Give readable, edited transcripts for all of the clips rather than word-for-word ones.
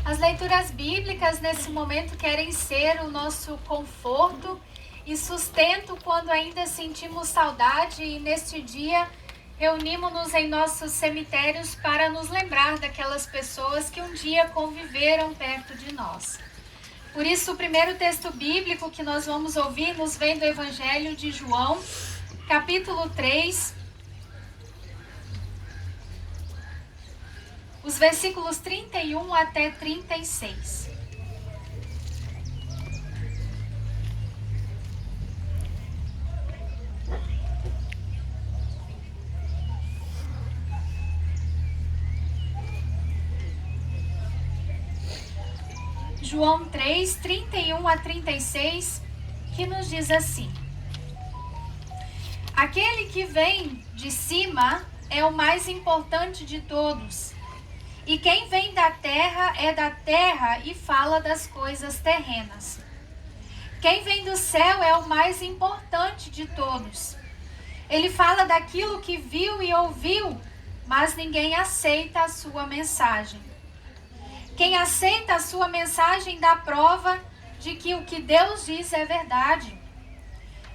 As leituras bíblicas nesse momento querem ser o nosso conforto e sustento quando ainda sentimos saudade, e neste dia reunimos-nos em nossos cemitérios para nos lembrar daquelas pessoas que um dia conviveram perto de nós. Por isso, o primeiro texto bíblico que nós vamos ouvir nos vem do Evangelho de João, capítulo 3, os versículos 31 até 36. João 3, 31 a 36, que nos diz assim: Aquele que vem de cima é o mais importante de todos. E quem vem da terra é da terra e fala das coisas terrenas. Quem vem do céu é o mais importante de todos. Ele fala daquilo que viu e ouviu, mas ninguém aceita a sua mensagem. Quem aceita a sua mensagem dá prova de que o que Deus diz é verdade.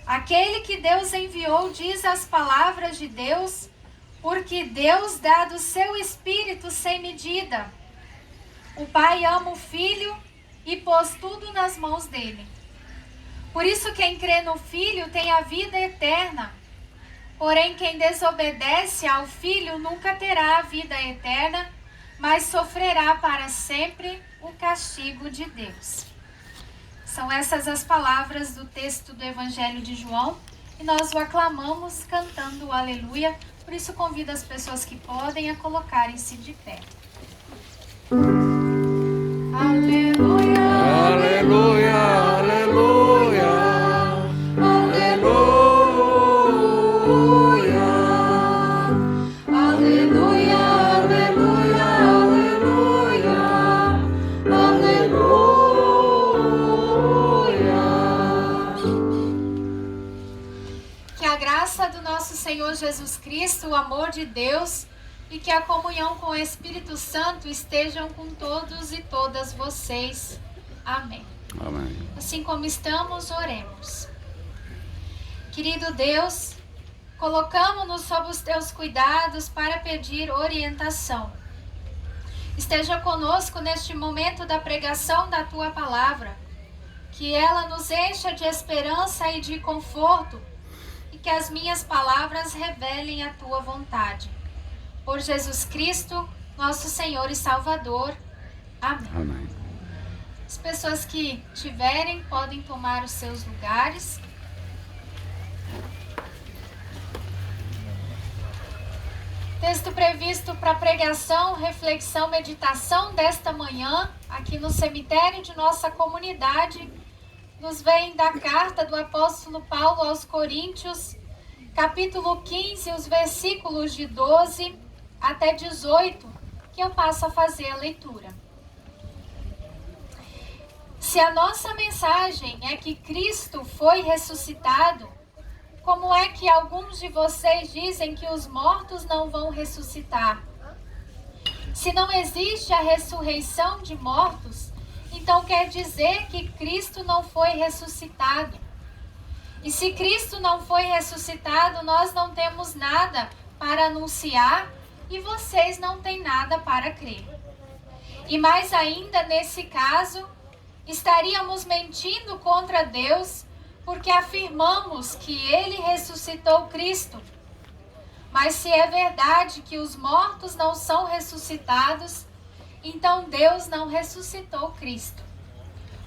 Aquele que Deus enviou diz as palavras de Deus, porque Deus dá do seu Espírito sem medida. O Pai ama o Filho e pôs tudo nas mãos dele. Por isso quem crê no Filho tem a vida eterna. Porém quem desobedece ao Filho nunca terá a vida eterna, mas sofrerá para sempre o castigo de Deus. São essas as palavras do texto do Evangelho de João, e nós o aclamamos cantando o Aleluia. Por isso convido as pessoas que podem a colocarem-se de pé. Aleluia, Aleluia, aleluia, aleluia, aleluia, aleluia, aleluia. Que a graça do nosso Senhor Jesus Cristo, o amor de Deus e que a comunhão com o Espírito Santo estejam com todos e todas vocês. Amém. Amém. Assim como estamos, oremos. Querido Deus, colocamos-nos sob os teus cuidados para pedir orientação. Esteja conosco neste momento da pregação da tua palavra, que ela nos encha de esperança e de conforto, e que as minhas palavras revelem a tua vontade. Por Jesus Cristo, nosso Senhor e Salvador. Amém. Amém. As pessoas que tiverem podem tomar os seus lugares. Texto previsto para pregação, reflexão, meditação desta manhã, aqui no cemitério de nossa comunidade, nos vem da carta do apóstolo Paulo aos Coríntios, capítulo 15, os versículos de 12 até 18, que eu passo a fazer a leitura. Se a nossa mensagem é que Cristo foi ressuscitado, como é que alguns de vocês dizem que os mortos não vão ressuscitar? Se não existe a ressurreição de mortos, então quer dizer que Cristo não foi ressuscitado. E se Cristo não foi ressuscitado, nós não temos nada para anunciar e vocês não têm nada para crer. E mais ainda, nesse caso, estaríamos mentindo contra Deus, porque afirmamos que Ele ressuscitou Cristo. Mas se é verdade que os mortos não são ressuscitados, então Deus não ressuscitou Cristo.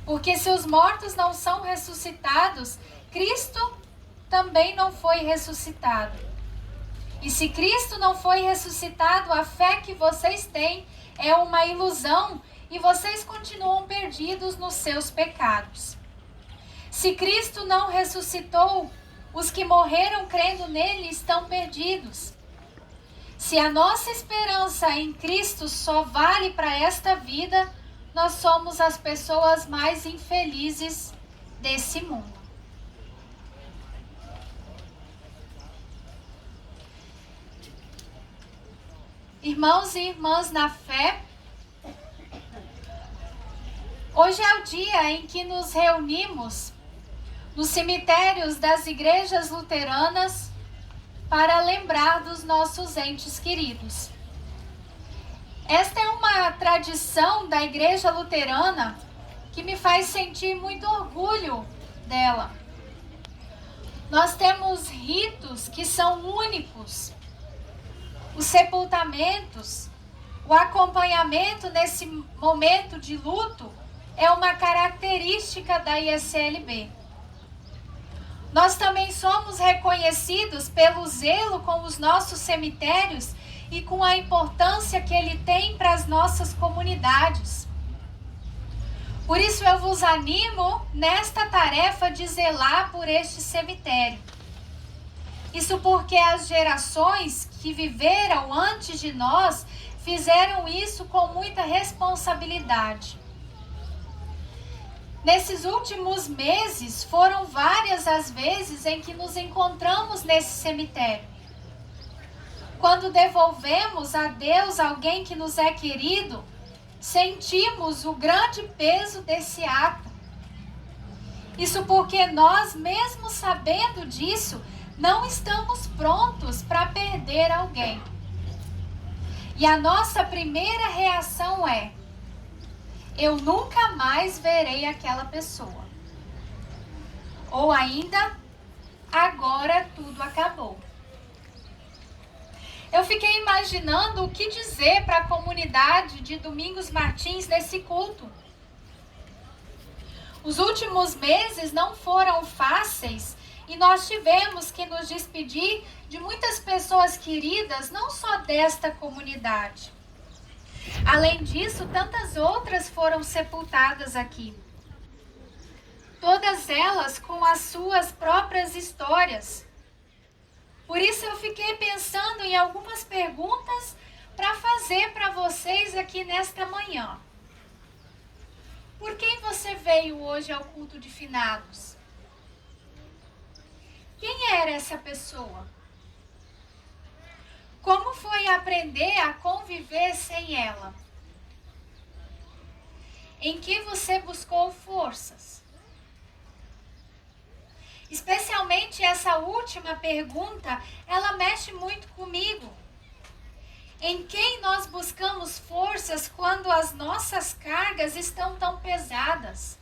Porque se os mortos não são ressuscitados, Cristo também não foi ressuscitado. E se Cristo não foi ressuscitado, a fé que vocês têm é uma ilusão e vocês continuam perdidos nos seus pecados. Se Cristo não ressuscitou, os que morreram crendo nele estão perdidos. Se a nossa esperança em Cristo só vale para esta vida, nós somos as pessoas mais infelizes desse mundo. Irmãos e irmãs na fé, Hoje é o dia em que nos reunimos nos cemitérios das igrejas luteranas para lembrar dos nossos entes queridos. Esta é uma tradição da igreja luterana que me faz sentir muito orgulho dela. Nós temos ritos que são únicos. Os sepultamentos, o acompanhamento nesse momento de luto é uma característica da ISLB. Nós também somos reconhecidos pelo zelo com os nossos cemitérios e com a importância que ele tem para as nossas comunidades. Por isso eu vos animo nesta tarefa de zelar por este cemitério. Isso porque as gerações que viveram antes de nós fizeram isso com muita responsabilidade. Nesses últimos meses, foram várias as vezes em que nos encontramos nesse cemitério. Quando devolvemos a Deus alguém que nos é querido, sentimos o grande peso desse ato. Isso porque nós, mesmo sabendo disso, não estamos prontos para perder alguém. E a nossa primeira reação é: eu nunca mais verei aquela pessoa. Ou ainda, agora tudo acabou. Eu fiquei imaginando o que dizer para a comunidade de Domingos Martins nesse culto. Os últimos meses não foram fáceis e nós tivemos que nos despedir de muitas pessoas queridas, não só desta comunidade. Além disso, tantas outras foram sepultadas aqui. Todas elas com as suas próprias histórias. Por isso eu fiquei pensando em algumas perguntas para fazer para vocês aqui nesta manhã. Por quem você veio hoje ao culto de finados? Quem era essa pessoa? Como foi aprender a conviver sem ela? Em que você buscou forças? Especialmente essa última pergunta, ela mexe muito comigo. Em quem nós buscamos forças quando as nossas cargas estão tão pesadas?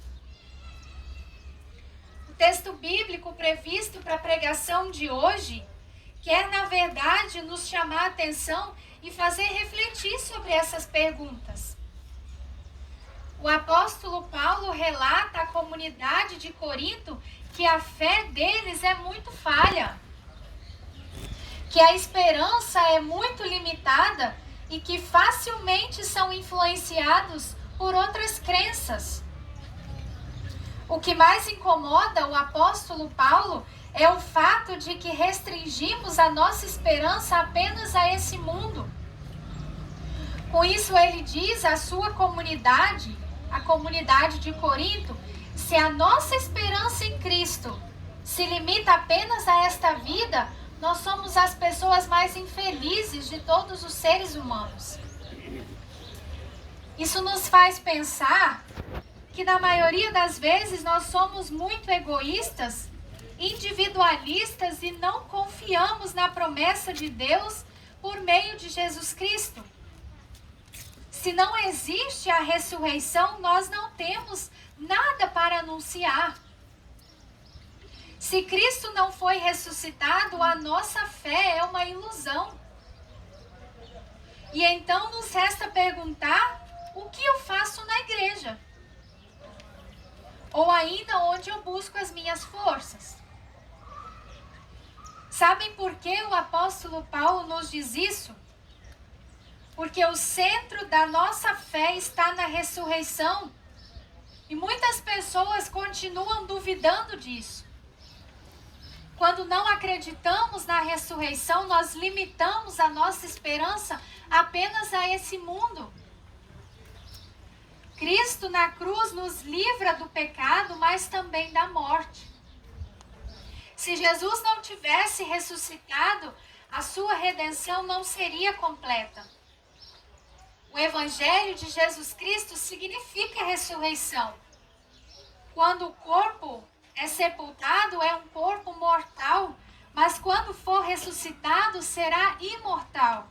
O texto bíblico previsto para a pregação de hoje quer, na verdade, nos chamar a atenção e fazer refletir sobre essas perguntas. O apóstolo Paulo relata à comunidade de Corinto que a fé deles é muito falha, que a esperança é muito limitada e que facilmente são influenciados por outras crenças. O que mais incomoda o apóstolo Paulo é o fato de que restringimos a nossa esperança apenas a esse mundo. Com isso, ele diz à sua comunidade, a comunidade de Corinto, se a nossa esperança em Cristo se limita apenas a esta vida, nós somos as pessoas mais infelizes de todos os seres humanos. Isso nos faz pensar que na maioria das vezes nós somos muito egoístas, individualistas e não confiamos na promessa de Deus por meio de Jesus Cristo. Se não existe a ressurreição, nós não temos nada para anunciar. Se Cristo não foi ressuscitado, a nossa fé é uma ilusão. E então nos resta perguntar: o que eu faço na igreja? Ou ainda, onde eu busco as minhas forças? Sabem por que o apóstolo Paulo nos diz isso? Porque o centro da nossa fé está na ressurreição. E muitas pessoas continuam duvidando disso. Quando não acreditamos na ressurreição, nós limitamos a nossa esperança apenas a esse mundo. Cristo na cruz nos livra do pecado, mas também da morte. Se Jesus não tivesse ressuscitado, a sua redenção não seria completa. O Evangelho de Jesus Cristo significa ressurreição. Quando o corpo é sepultado, é um corpo mortal, mas quando for ressuscitado, será imortal.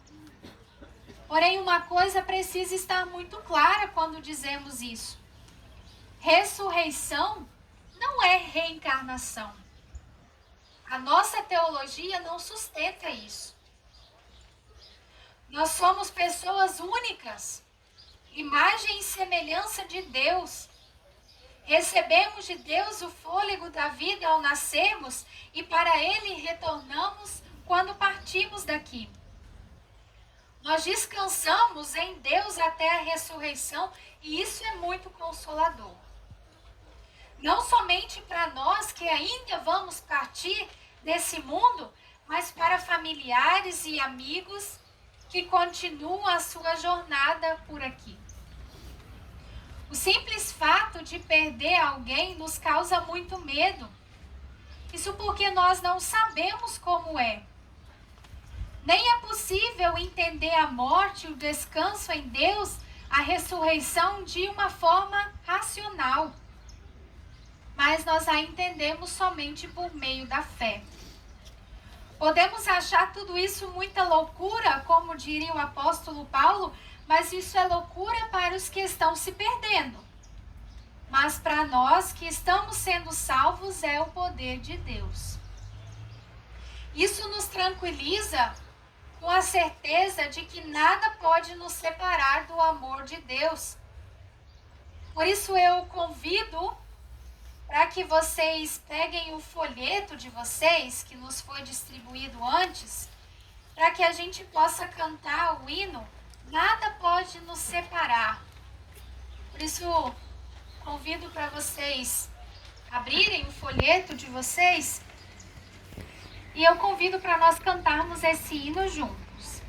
Porém, uma coisa precisa estar muito clara quando dizemos isso. Ressurreição não é reencarnação. A nossa teologia não sustenta isso. Nós somos pessoas únicas, imagem e semelhança de Deus. Recebemos de Deus o fôlego da vida ao nascermos e para Ele retornamos quando partimos daqui. Nós descansamos em Deus até a ressurreição e isso é muito consolador. Não somente para nós que ainda vamos partir desse mundo, mas para familiares e amigos que continuam a sua jornada por aqui. O simples fato de perder alguém nos causa muito medo. Isso porque nós não sabemos como é. Nem é possível entender a morte, o descanso em Deus, a ressurreição de uma forma racional. Mas nós a entendemos somente por meio da fé. Podemos achar tudo isso muita loucura, como diria o apóstolo Paulo, mas isso é loucura para os que estão se perdendo. Mas para nós que estamos sendo salvos é o poder de Deus. Isso nos tranquiliza com a certeza de que nada pode nos separar do amor de Deus. Por isso eu convido para que vocês peguem o folheto de vocês, que nos foi distribuído antes, para que a gente possa cantar o hino Nada Pode Nos Separar. Por isso, convido para vocês abrirem o folheto de vocês e eu convido para nós cantarmos esse hino juntos.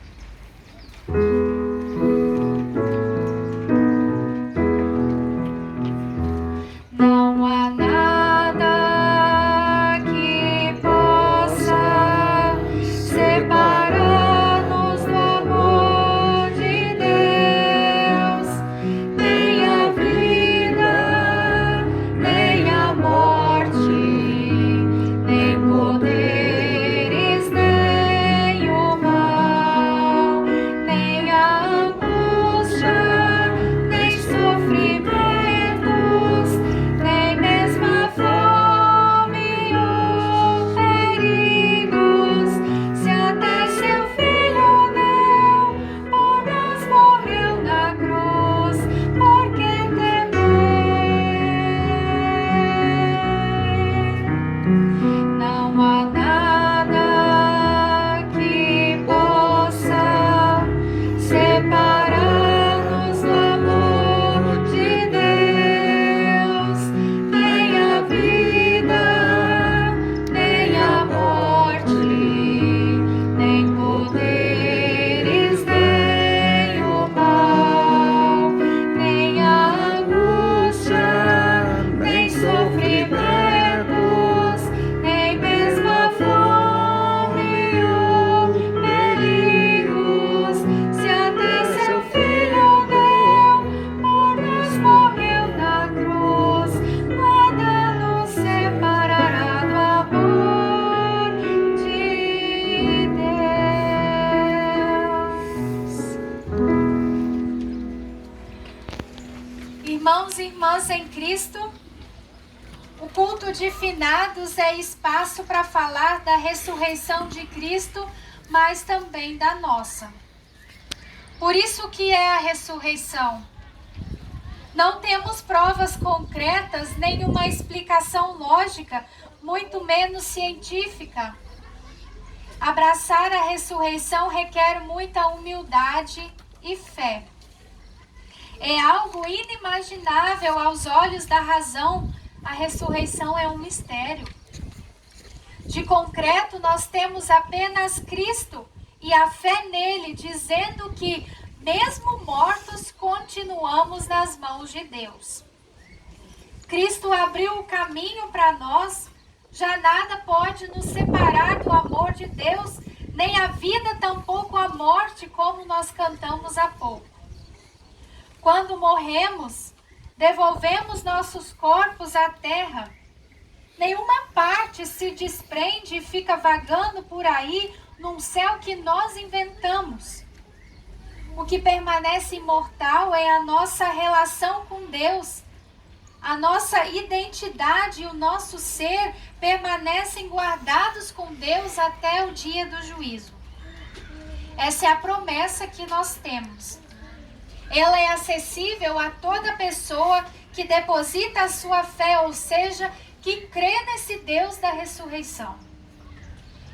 Não há nada que possa separar-nos do amor de Deus, nem a vida, nem a morte, nem poderes, nem o mal, nem a angústia, nem sofrimentos, nem mesmo a fome ou perigos. Se até seu Filho deu, por nós morreu na cruz, por que temer? Não há nada que possa separar-nos do amor de Deus, nem a vida, nem a morte, nem poderes, nem o mal, nem a angústia, nem sofrimentos, nem mesmo a fome ou perigos. Se até seu Filho deu, por nós morreu na cruz, nada nos separará do amor de Deus. Irmãos e irmãs em Cristo, o culto de finados é espaço para falar da ressurreição de Cristo, mas também da nossa. Por isso que é a ressurreição. Não temos provas concretas, nem uma explicação lógica, muito menos científica. Abraçar a ressurreição requer muita humildade e fé. É algo inimaginável aos olhos da razão. A ressurreição é um mistério. De concreto, nós temos apenas Cristo e a fé nele, dizendo que, mesmo mortos, continuamos nas mãos de Deus. Cristo abriu o caminho para nós, já nada pode nos separar do amor de Deus, nem a vida, tampouco a morte, como nós cantamos há pouco. Quando morremos, devolvemos nossos corpos à terra. Nenhuma parte se desprende e fica vagando por aí num céu que nós inventamos. O que permanece imortal é a nossa relação com Deus. A nossa identidade e o nosso ser permanecem guardados com Deus até o dia do juízo. Essa é a promessa que nós temos. Ela é acessível a toda pessoa que deposita a sua fé, ou seja, que crê nesse Deus da ressurreição.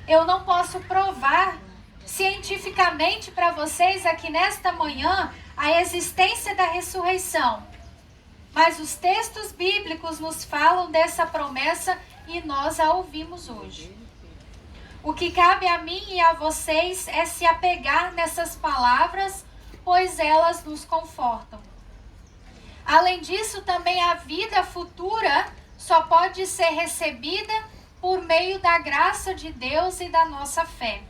Eu não posso provar cientificamente para vocês aqui nesta manhã a existência da ressurreição, mas os textos bíblicos nos falam dessa promessa e nós a ouvimos hoje. O que cabe a mim e a vocês é se apegar nessas palavras, pois elas nos confortam. Além disso, também a vida futura só pode ser recebida por meio da graça de Deus e da nossa fé.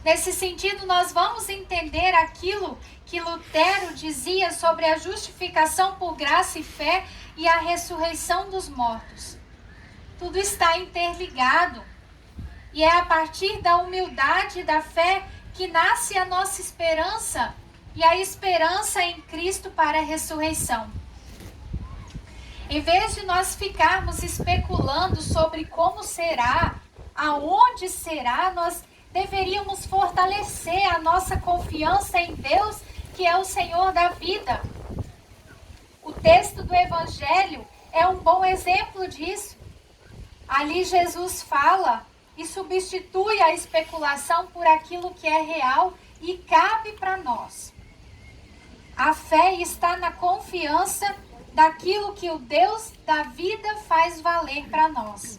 Nesse sentido, nós vamos entender aquilo que Lutero dizia sobre a justificação por graça e fé e a ressurreição dos mortos. Tudo está interligado. E é a partir da humildade e da fé que nasce a nossa esperança e a esperança em Cristo para a ressurreição. Em vez de nós ficarmos especulando sobre como será, aonde será, nós deveríamos fortalecer a nossa confiança em Deus, que é o Senhor da vida. O texto do Evangelho é um bom exemplo disso. Ali Jesus fala e substitui a especulação por aquilo que é real e cabe para nós. A fé está na confiança daquilo que o Deus da vida faz valer para nós.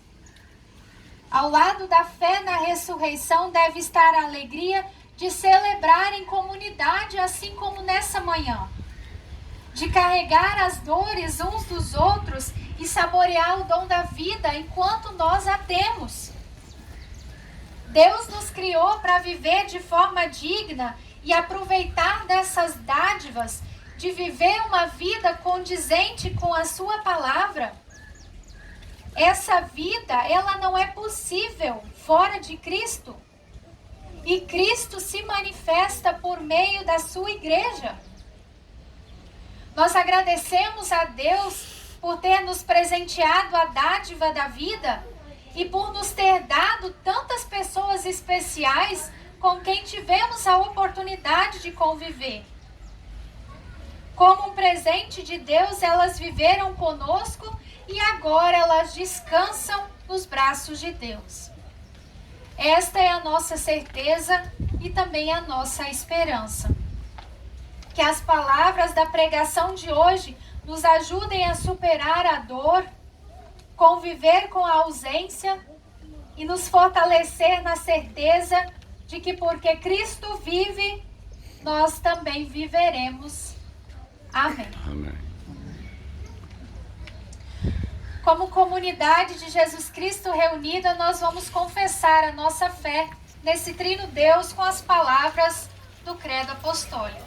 Ao lado da fé na ressurreição deve estar a alegria de celebrar em comunidade, assim como nessa manhã. De carregar as dores uns dos outros e saborear o dom da vida enquanto nós a temos. Deus nos criou para viver de forma digna e aproveitar dessas dádivas, de viver uma vida condizente com a sua palavra. Essa vida, ela não é possível fora de Cristo. E Cristo se manifesta por meio da sua igreja. Nós agradecemos a Deus por ter nos presenteado a dádiva da vida e por nos ter dado tantas pessoas especiais com quem tivemos a oportunidade de conviver. Como um presente de Deus, elas viveram conosco e agora elas descansam nos braços de Deus. Esta é a nossa certeza e também a nossa esperança. Que as palavras da pregação de hoje nos ajudem a superar a dor, conviver com a ausência e nos fortalecer na certeza de que porque Cristo vive, nós também viveremos. Amém. Amém. Como comunidade de Jesus Cristo reunida, nós vamos confessar a nossa fé nesse trino Deus com as palavras do Credo Apostólico.